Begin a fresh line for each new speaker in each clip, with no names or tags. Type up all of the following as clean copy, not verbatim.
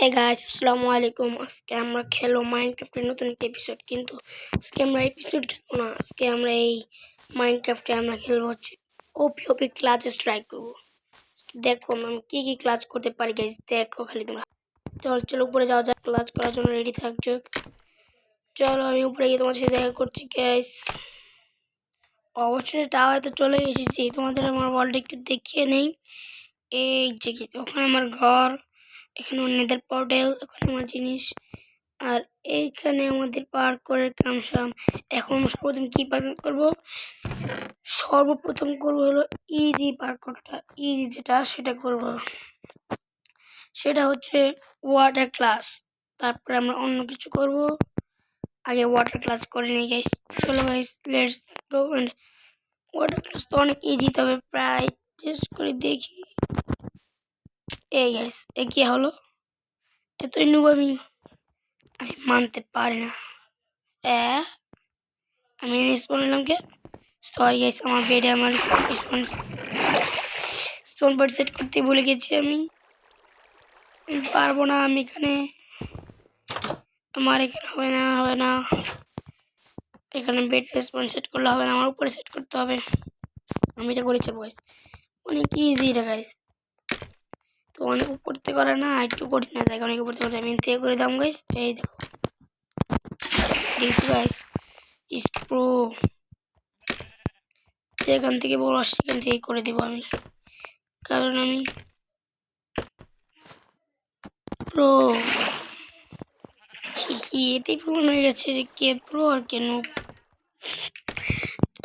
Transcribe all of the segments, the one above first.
Hey guys, আসসালামু আলাইকুম। আজকে আমরা খেলো মাইনক্রাফটের নতুন একটা এপিসোড। কিন্তু আজকে আমরা এপিসোড খেলবো না, আজকে আমরা এই মাইনক্রাফটে আমরা খেলবো হচ্ছে ওপি ওপি ক্লাচ স্ট্রাইক করবো। দেখো আমি কি কি ক্লাচ করতে পারি গাইস, দেখো খালি তোমরা। চলো উপরে যাওয়া যাক, ক্লাচ করার জন্য রেডি থাকছো। চলো আমি উপরে গিয়ে তোমাদের সাথে দেখা করছি গাইস। অবশ্যই টাওয়ারে চলে এসেছি, তোমাদের আমার ওয়ার্ল্ড একটু দেখিয়ে নেই। এই যে ওখানে আমার ঘর, এখানে নেদার পোর্টাল, ওখানে আমার জিনিস, আর এইখানে আমাদের পার্ক করে কামসাম। এখন সর্বপ্রথম কি পার্ক করবো? সর্বপ্রথম করবো হলো ইজি পার্কটা, ইজি যেটা সেটা করব। সেটা হচ্ছে ওয়াটার ক্লাস, তারপরে আমরা অন্য কিছু করব। আগে ওয়াটার ক্লাস করে নিই গাইস। চলো guys, let's go. And water clutch তো অনেক ইজি, তবে প্রায় চেষ্টা করে দেখি। এই গাইস, এ কি হলো? এতই নুব আমি মানতে পারি না। আমি স্পন নিলাম কে? সরি গাইস, আমার বেডে আমার স্টোন বার সেট করতে ভুলে গেছি। আমি পারবো না, আমি এখানে আমার এখানে হবে না এখানে বেড স্পন সেট করলে হবে না, আমার উপরে সেট করতে হবে। আমি এটা করেছি গাইস, অনেক ইজি এটা গাইস। তো অনেক উপর থেকে করে না, একটু কঠিন না থাকে, অনেক উপর থেকে করে। আমি থেকে করে দাম গাইস। এই দেখো গাইস, ইস প্রো। যেখান থেকে বড় সেখান থেকে করে দেবো আমি, কারণ আমি প্রো। এতেই প্রমাণ হয়ে গেছে যে কে প্রো আর কে নুব।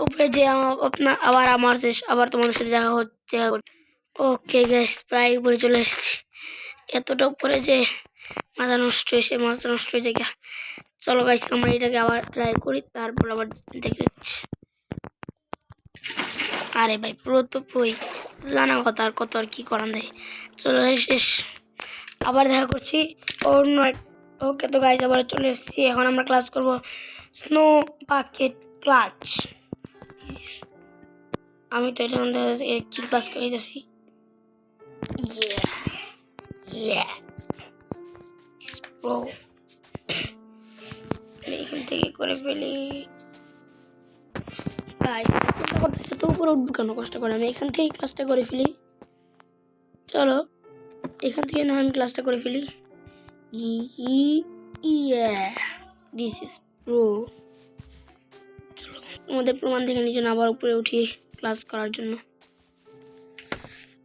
উপরে যে আপনার আবার আমার আবার তোমাদের সাথে দেখা হচ্ছে। ওকে গাইস, প্রায় উপরে চলে এসেছি। এতটা উপরে যে মাথা নষ্ট হয়ে যায়। চলো গাইস, আমরা এটাকে আবার ট্রাই করি, তারপর আবার দেখে যাচ্ছি। আরে ভাই, প্রো তো প্রোই, জানা কথা, আর কত আর কি করান দেয়। চলো শেষ, আবার দেখা করছি অন্য। ওকে তো গাইস, আবার চলে এসেছি। এখন আমরা ক্লাস করব স্নো বাকেট ক্লাচ। আমি তো এটা কি ক্লাস করে যাচ্ছি। এখান থেকে করে ফেলি গাইস। চিন্তা করতেছি তো উপরে উঠবো কেন, কষ্ট করে আমি এখান থেকে ক্লাসটা করে ফেলি। চলো এখান থেকে না আমি ক্লাসটা করে ফেলি। This is pro. চলো আমাদের প্রমাণ থেকে নিয়ে আবার উপরে উঠি ক্লাস করার জন্য।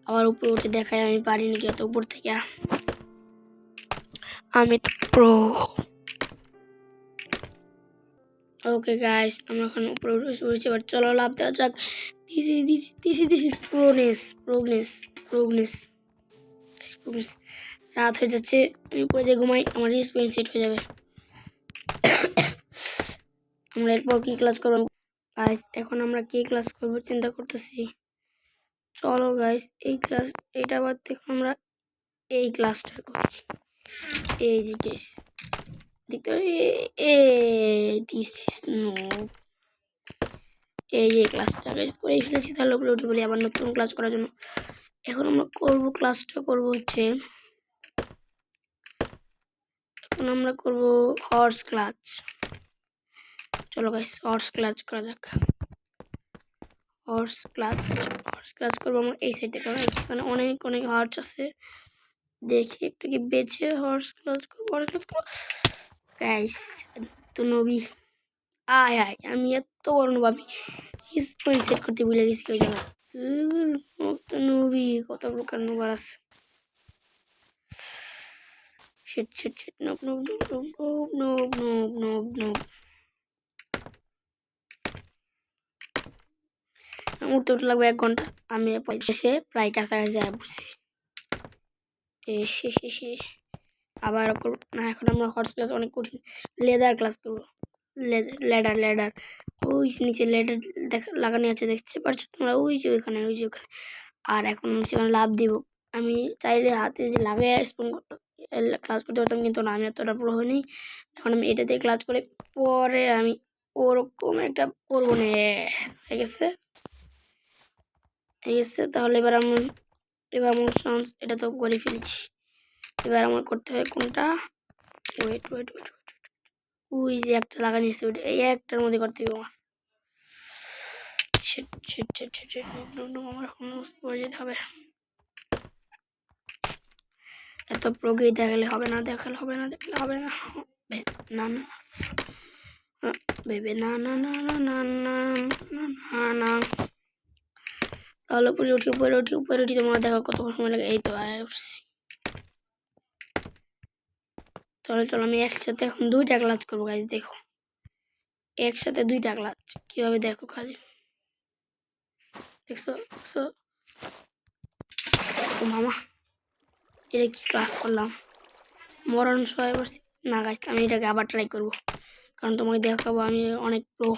আবার উপরে উঠে দেখাই আমি পারিনি কি এত উপর থেকে। আমি তো প্রো। ওকে গাইস, আমরা এখন উপরে উঠেছি। এবার চলো লাভ দেওয়া যাক। This is progress. রাত হয়ে যাচ্ছে, আমি উপরে যে ঘুমাই, আমার রিস্পেন সেট হয়ে যাবে। আমরা এরপর কি ক্লাস করবো গাইস? এখন আমরা কি ক্লাস করবো চিন্তা করতেছি। চলো গাইস, এইটা বাদ থেকে আমরা এই ক্লাসটা করি। এই যে গাইস দেখতে এই যে ক্লাসটা গাইস করে ফেলেছি। তাহলে উপরে উঠে বলি আবার নতুন ক্লাস করার জন্য। এখন আমরা ক্লাসটা করবো হচ্ছে, এখন আমরা করবো হর্স ক্লাচ। চলো গাইস, হর্স ক্লাচ করা যাক। হর্স ক্লাচ করবো আমরা এই সাইডে, কারণ এখানে অনেক হর্স আছে। দেখি একটু কি বেছে হর্স ক্লাচ করবো গাইস। তো নবী আয় আমি এত বড় নবী স্পেন সেট করতে ভুলে গেছি ওই জায়গায়। তো নবী কত প্রকার নবার আছে। উঠতে লাগবে 1 ঘন্টা। আমি এসে প্রায় কাছাকাছি বসছি। আবার না, এখন আমরা হর্স ক্লাস অনেক কঠিন। লেদার ক্লাস করবো। লেডার ওই নিচে লেডার লাগানো আছে, দেখতে পারছো তোমরা? ওই যে ওখানে। আর এখন সেখানে লাভ দিব। আমি চাইলে হাতে যে লাগাই স্পুন ক্লাস করতে পারতাম, কিন্তু না, আমি এতটা পুরো হয়নি। এখন আমি এটা দিয়ে ক্লাস করে পরে আমি ওরকম একটা করবো না। হয়ে গেছে। তাহলে এবার আমার চান্স, এটা তো করে ফেলেছি। এবার আমার করতে হবে কোনটা, ওয়েট ওয়েট ওয়েট, ওই যে একটা লাগানি আছে ওইটা, এই একটার মধ্যে করতে হবে আমার। আমার এখন পড়ে যেতে হবে। এত প্রোগ্রেস দেখালে হবে না, দেখালে হবে না, দেখলে হবে না, না না ভেবে না না না না না না না না। তাহলে উপরে উঠি উপরে উঠি উপরে উঠি, তোমার দেখো কতক্ষণ সময় লাগে। এই তো উঠছি। তাহলে চলো আমি একসাথে এখন 2টা ক্লাস করবো গাইজ। দেখো একসাথে 2টা ক্লাস কিভাবে, দেখো খালি দেখছো দেখছো। ও মামা, এটা কি ক্লাস করলাম, মরণ সবাই বসছি না গাইজ। আমি এটাকে আবার ট্রাই করবো, কারণ তোমাকে দেখাবো আমি অনেক প্রো।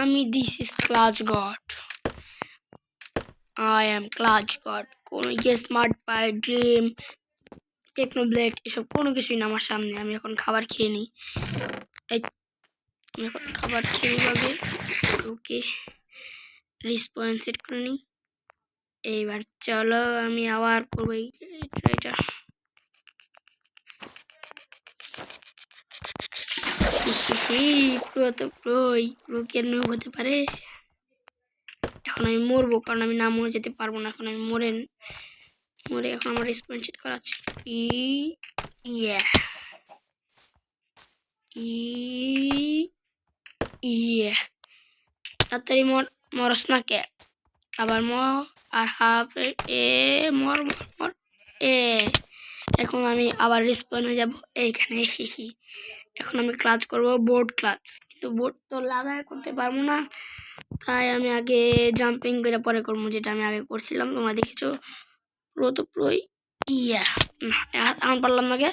আমি this is clutch god, I am clutch god. কোনো স্মার্ট পাই, ড্রিম, টেকনোব্লেড এসব কোনো কিছুই না আমার সামনে। আমি এখন খাবার খেয়ে নিই, আমি এখন খাবার খেয়ে নিই আগে। ওকে রিসপন্স সেট করে নিই। এইবার চলো আমি আবার করবো এটা। পুরো তো প্রোই, পুরো কেন হতে পারে। এখন আমি মরবো, কারণ আমি না মরে যেতে পারবো না। এখন আমি মরে এখন আমার রিসপন্স সেট করা আছে। ইয়া ইয়া তাড়াতাড়ি মরস না কে, আবার আর হাফ এ মর মর মর এ। এখন আমি আবার রিসপন হয়ে যাবো এইখানে এসেছি। এখন আমি ক্লাচ করব বোর্ড ক্লাচ, কিন্তু বোর্ড তো লাগায় করতে পারবো না, তাই আমি আগে জাম্পিং করে পরে করবো, যেটা আমি আগে করছিলাম। তোমরা দেখেছো পুরো তো পুরোই। ইয়া এখন পারলাম না কে,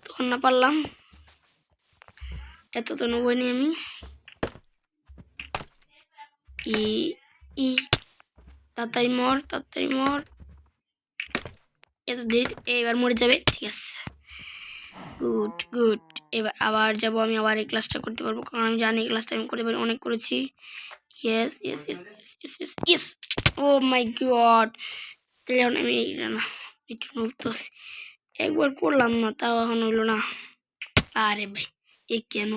তখন না পারলাম, এত তো নেবই নি আমি। ই তাড়াতাড়ি মর তাড়াতাড়ি মর, এত দেরি, এবার মরে যাবে। ঠিক আছে গুড গুড। এবার আবার যাব আমি, আবার এই ক্লাসটা করতে পারবো, কারণ আমি জানি এই ক্লাসটা আমি করতে পারি, অনেক করেছি। Yes yes yes yes yes yes. Oh my God, এখন আমি না একটু নড়তেছি, একবার করলাম না তাও এখন হইলো না। আরে ভাই এ কেন,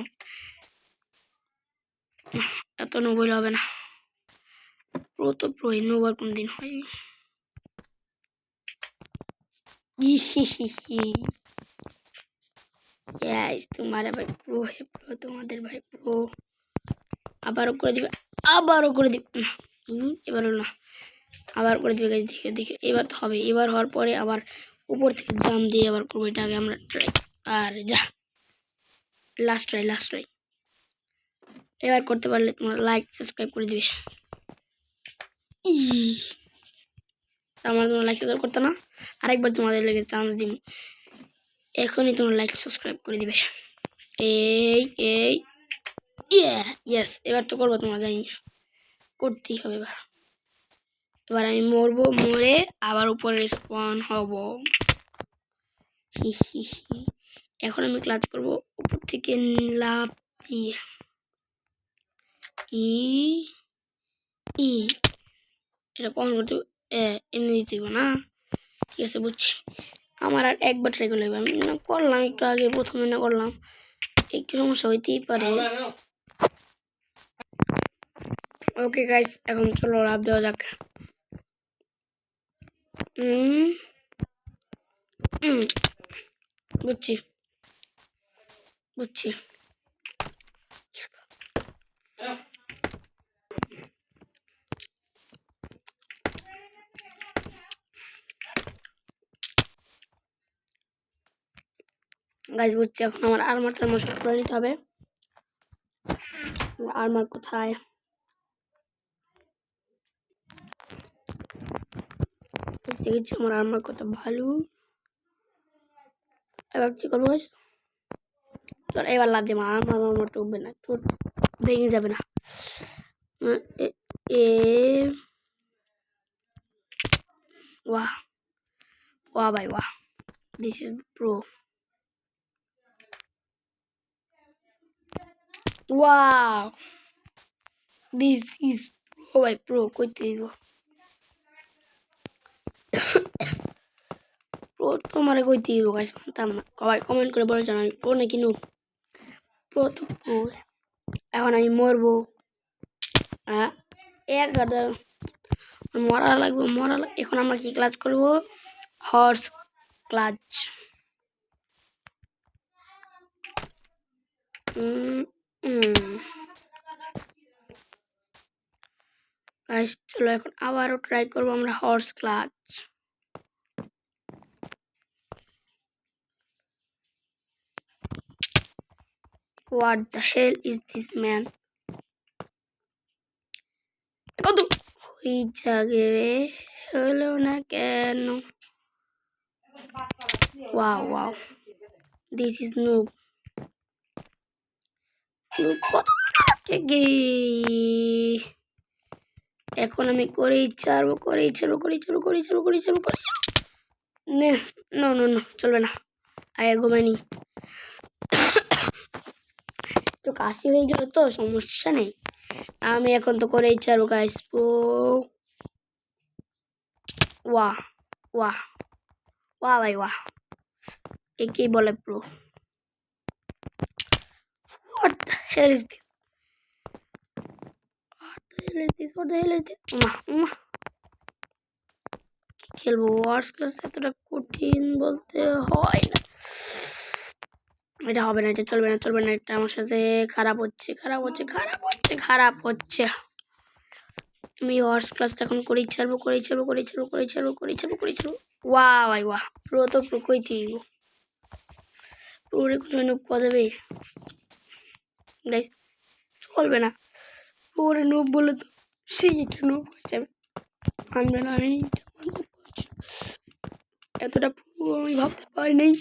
এত নোবল হবে না, প্রো তো প্রো, নোবার কোনদিন হয়। তোমার ভাই প্রো হে প্রো, তোমাদের ভাই প্রো। আবারও করে দিবে, আবারও করে দিবে, এবার হলো না, আবার করে দিবে গাছ। দেখে দেখে এবার তো হবে, এবার হওয়ার পরে আবার উপর থেকে জাম দিয়ে আবার করবো। এটা আগে আমরা ট্রাই, আর যা লাস্ট ট্রাই। এবার করতে পারলে তোমরা লাইক সাবস্ক্রাইব করে দিবে। তোমরা লাইক সাবস্ক্রাইব করতে না, আরেকবার তোমাদের লেগে চান্স দিব, এখনই তোমরা লাইক সাবস্ক্রাইব করে দিবে। এই ইয়েস, এবার তো করবো, তোমরা জানি করতেই হবে। এবার আমি মরবো, মরে আবার উপরে স্পন হব। এখন আমি ক্লাচ করবো উপর থেকে লাফ দিয়ে। এটা কখন করতে এমনি দিতে না, ঠিক আছে বুঝছি। আমার আর একবার ট্রাই করলে আমি না করলাম, একটু আগে প্রথমে না করলাম, একটু সমস্যা হইতেই পারে। ওকে গাইস, এখন চলো লাভ দেওয়া যাক। বুঝছি গাইস, বুঝছি। এখন আমার আর্মারটা মশলা করে নিতে হবে। আর্মার কোথায়, দেখেছি আমার আর্মার কত ভালো। এবার কি করবো গাইস, চল এবার লাভ দেবো, আমার টুকবে না, চোট ভেঙে যাবে না। वाह वाह भाई वाह, दिस इज प्रो। वाह দিস ইজ প্রো ভাই, প্রো কইতে হইব। প্রো তোমারে কইতে হইব গাইস, জানতাম না। সবাই কমেন্ট করে বলে জানাই প্রো নাকি নুব। প্রো তো প্রো। এখন আমি মরবো। এক গাদা মরা লাগবে, এখন আমরা কি ক্লাচ করব? Horse clutch. গাইস চলো এখন আবারও ট্রাই করবো আমরা horse clutch. What the hell is this man? কত ওই জাগে হলো না কেন? Wow, wow. This is noob. কত গে এখন আমি করেই ছাড়বো। না চলবে না। আগে ঘুমাইনি, তো কাশি হয়ে গেল তো সমস্যা নেই। আমি এখন তো করেই ছাড়বো গাইস। প্রো ওয়াহ ওয়াহ ওয়াহ ভাই ওয়াহ, কি বলে pro? What the hell is this? What the hell is this? কি খেলবো? ওয়ার্স ক্লাস এতটা কঠিন বলতে হয় না। এটা হবে না, এটা চলবে না, এটা আমার সাথে খারাপ হচ্ছে। আমি ওয়ার্স ক্লাসটা এখন করেই ছাড়বো। ওয়াহ ভাই ওয়াহ, প্রো তো প্রো কইতে দিব। প্রোরে কোনো নুব করা যাবে গাইস? চলবে না, প্রোরে নুব বলে তো সেই একটা নুব হয়ে যাবে। মানবে না, আমি এতটা প্রো আমি ভাবতে পারি নাই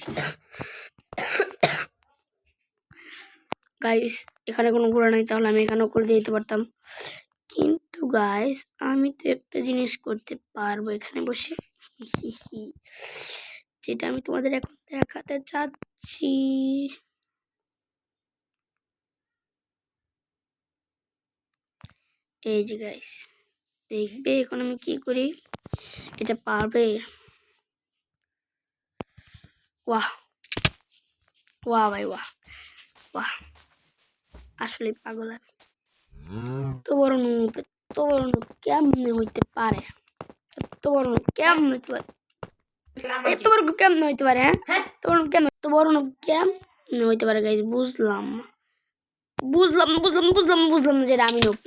গাইস। এখানে কোনো ঘোড়া নাই, তাহলে আমি এখানেও করে দিতে পারতাম। কিন্তু গাইস আমি তো একটা জিনিস করতে পারবো এখানে বসে, যেটা আমি তোমাদের এখন দেখাতে চাচ্ছি। এই যে গাইস দেখবে এখন আমি কি করি, এটা পারবে? ওয়াহ ওয়াহ ভাই ওয়াহ, আসলে পাগল আমি। এত বড় নুব কেমনে হইতে পারে? এত বড় নুব কেমনে হইতে পারে? এত বড় কেমনে হইতে পারে? হ্যাঁ এত বড় নুব কেমনে হইতে পারে গাইস? বুঝলাম না যেটা আমি নুব।